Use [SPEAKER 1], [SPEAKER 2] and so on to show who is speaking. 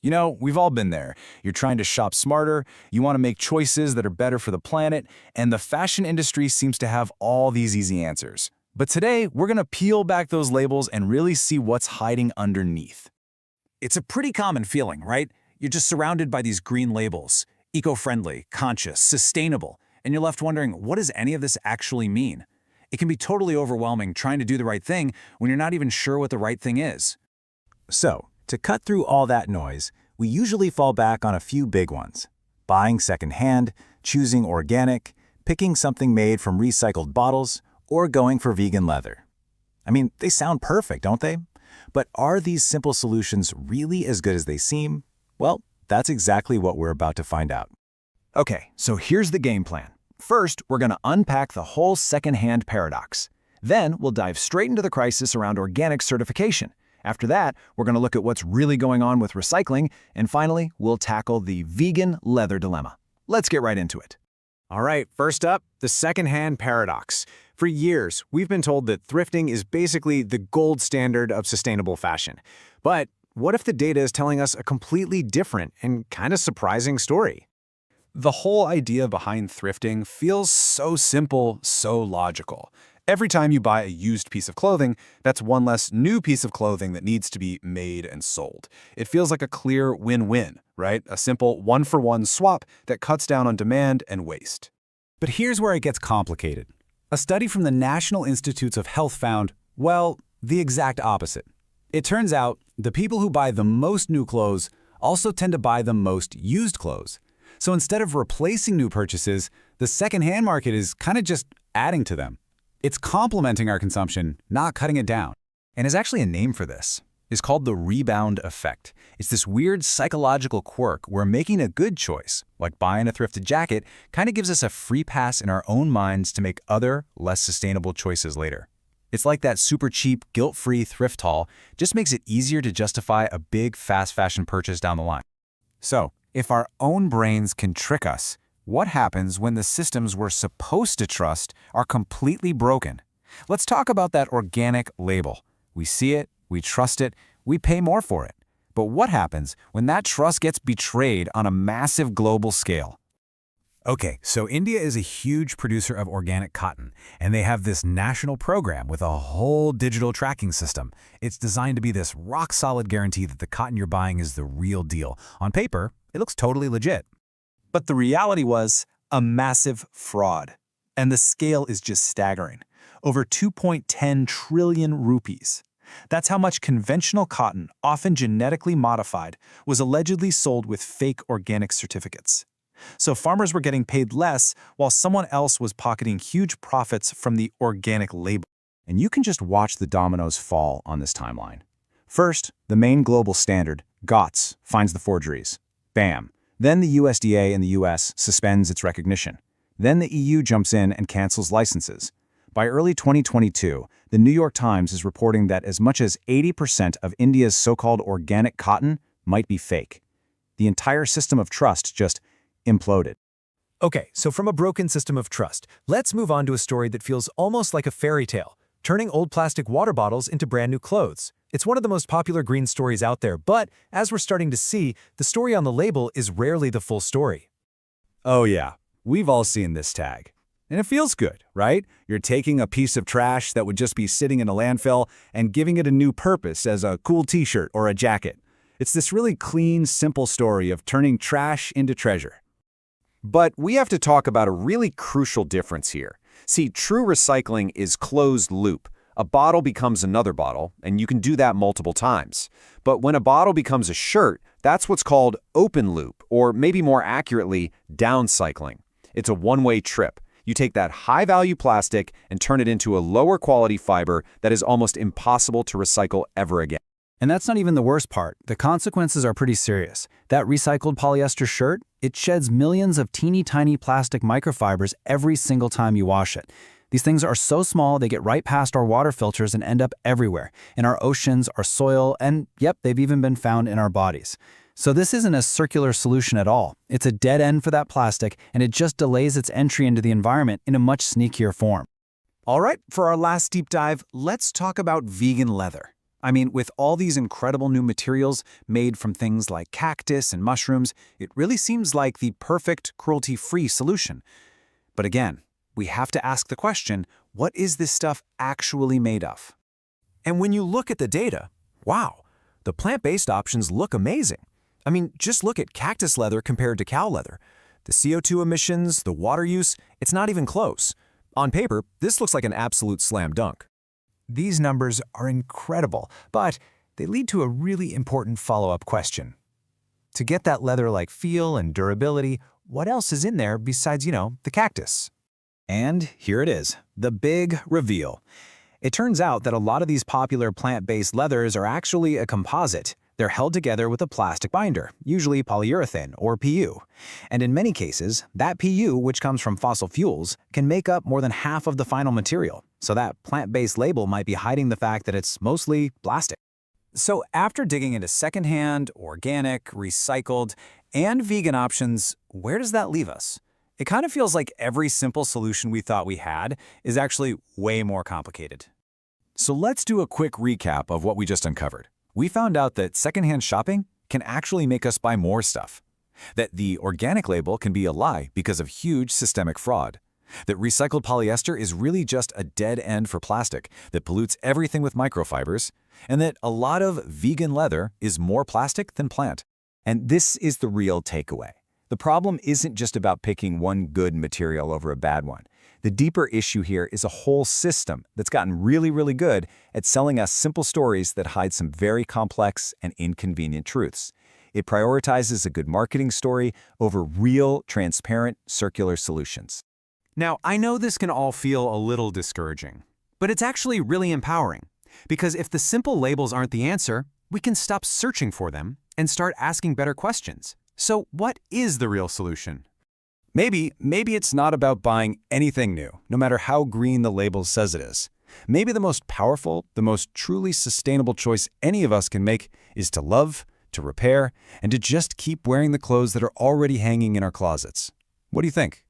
[SPEAKER 1] You know, we've all been there. You're trying to shop smarter, you want to make choices that are better for the planet, and the fashion industry seems to have all these easy answers. But today, we're going to peel back those labels and really see what's hiding underneath.
[SPEAKER 2] It's a pretty common feeling, right? You're just surrounded by these green labels, eco-friendly, conscious, sustainable, and you're left wondering, what does any of this actually mean? It can be totally overwhelming trying to do the right thing when you're not even sure what the right thing is.
[SPEAKER 3] So, to cut through all that noise, we usually fall back on a few big ones. Buying secondhand, choosing organic, picking something made from recycled bottles, or going for vegan leather. I mean, they sound perfect, don't they? But are these simple solutions really as good as they seem? Well, that's exactly what we're about to find out.
[SPEAKER 1] Okay, so here's the game plan. First, we're going to unpack the whole secondhand paradox. Then, we'll dive straight into the crisis around organic certification. After that, we're going to look at what's really going on with recycling, and finally, we'll tackle the vegan leather dilemma. Let's get right into it.
[SPEAKER 4] All right, first up, the secondhand paradox. For years, we've been told that thrifting is basically the gold standard of sustainable fashion. But what if the data is telling us a completely different and kind of surprising story?
[SPEAKER 1] The whole idea behind thrifting feels so simple, so logical. Every time you buy a used piece of clothing, that's one less new piece of clothing that needs to be made and sold. It feels like a clear win-win, right? A simple one-for-one swap that cuts down on demand and waste.
[SPEAKER 3] But here's where it gets complicated. A study from the National Institutes of Health found, well, the exact opposite. It turns out the people who buy the most new clothes also tend to buy the most used clothes. So instead of replacing new purchases, the secondhand market is kind of just adding to them. It's complementing our consumption, not cutting it down.
[SPEAKER 1] And there's actually a name for this. It's called the rebound effect. It's this weird psychological quirk where making a good choice, like buying a thrifted jacket, kind of gives us a free pass in our own minds to make other, less sustainable choices later. It's like that super cheap, guilt-free thrift haul just makes it easier to justify a big, fast fashion purchase down the line.
[SPEAKER 2] So, if our own brains can trick us, what happens when the systems we're supposed to trust are completely broken? Let's talk about that organic label. We see it, we trust it, we pay more for it. But what happens when that trust gets betrayed on a massive global scale?
[SPEAKER 3] Okay, so India is a huge producer of organic cotton, and they have this national program with a whole digital tracking system. It's designed to be this rock-solid guarantee that the cotton you're buying is the real deal. On paper, it looks totally legit.
[SPEAKER 1] But the reality was a massive fraud. And the scale is just staggering. Over 2.10 trillion rupees. That's how much conventional cotton, often genetically modified, was allegedly sold with fake organic certificates. So farmers were getting paid less while someone else was pocketing huge profits from the organic label.
[SPEAKER 3] And you can just watch the dominoes fall on this timeline. First, the main global standard, GOTS, finds the forgeries. Bam! Then the USDA in the US suspends its recognition. Then the EU jumps in and cancels licenses. By early 2022, the New York Times is reporting that as much as 80% of India's so-called organic cotton might be fake. The entire system of trust just imploded.
[SPEAKER 5] Okay, so from a broken system of trust, let's move on to a story that feels almost like a fairy tale, turning old plastic water bottles into brand new clothes. It's one of the most popular green stories out there, but as we're starting to see, the story on the label is rarely the full story.
[SPEAKER 3] Oh yeah, we've all seen this tag. And it feels good, right? You're taking a piece of trash that would just be sitting in a landfill and giving it a new purpose as a cool t-shirt or a jacket. It's this really clean, simple story of turning trash into treasure.
[SPEAKER 4] But we have to talk about a really crucial difference here. See, true recycling is closed loop. A bottle becomes another bottle, and you can do that multiple times. But when a bottle becomes a shirt, that's what's called open loop, or maybe more accurately, downcycling. It's a one-way trip. You take that high-value plastic and turn it into a lower-quality fiber that is almost impossible to recycle ever again.
[SPEAKER 1] And that's not even the worst part. The consequences are pretty serious. That recycled polyester shirt, it sheds millions of teeny tiny plastic microfibers every single time you wash it. These things are so small they get right past our water filters and end up everywhere, in our oceans, our soil, and yep, they've even been found in our bodies. So this isn't a circular solution at all. It's a dead end for that plastic, and it just delays its entry into the environment in a much sneakier form.
[SPEAKER 4] All right, for our last deep dive, let's talk about vegan leather.
[SPEAKER 1] I mean, with all these incredible new materials made from things like cactus and mushrooms, it really seems like the perfect cruelty-free solution. But again, we have to ask the question, what is this stuff actually made of?
[SPEAKER 5] And when you look at the data, wow, the plant-based options look amazing. I mean, just look at cactus leather compared to cow leather. The CO2 emissions, the water use, it's not even close. On paper, this looks like an absolute slam dunk. These numbers are incredible, but they lead to a really important follow-up question. To get that leather-like feel and durability, what else is in there besides, the cactus?
[SPEAKER 1] And here it is, the big reveal. It turns out that a lot of these popular plant-based leathers are actually a composite. They're held together with a plastic binder, usually polyurethane or PU. And in many cases, that PU, which comes from fossil fuels, can make up more than half of the final material. So that plant-based label might be hiding the fact that it's mostly plastic. So after digging into secondhand, organic, recycled, and vegan options, where does that leave us? It kind of feels like every simple solution we thought we had is actually way more complicated.
[SPEAKER 2] So let's do a quick recap of what we just uncovered. We found out that secondhand shopping can actually make us buy more stuff. That the organic label can be a lie because of huge systemic fraud. That recycled polyester is really just a dead end for plastic that pollutes everything with microfibers. And that a lot of vegan leather is more plastic than plant.
[SPEAKER 3] And this is the real takeaway. The problem isn't just about picking one good material over a bad one. The deeper issue here is a whole system that's gotten really, really good at selling us simple stories that hide some very complex and inconvenient truths. It prioritizes a good marketing story over real, transparent, circular solutions.
[SPEAKER 1] Now, I know this can all feel a little discouraging, but it's actually really empowering. Because if the simple labels aren't the answer, we can stop searching for them and start asking better questions. So what is the real solution?
[SPEAKER 2] Maybe it's not about buying anything new, no matter how green the label says it is. Maybe the most powerful, the most truly sustainable choice any of us can make is to love, to repair, and to just keep wearing the clothes that are already hanging in our closets. What do you think?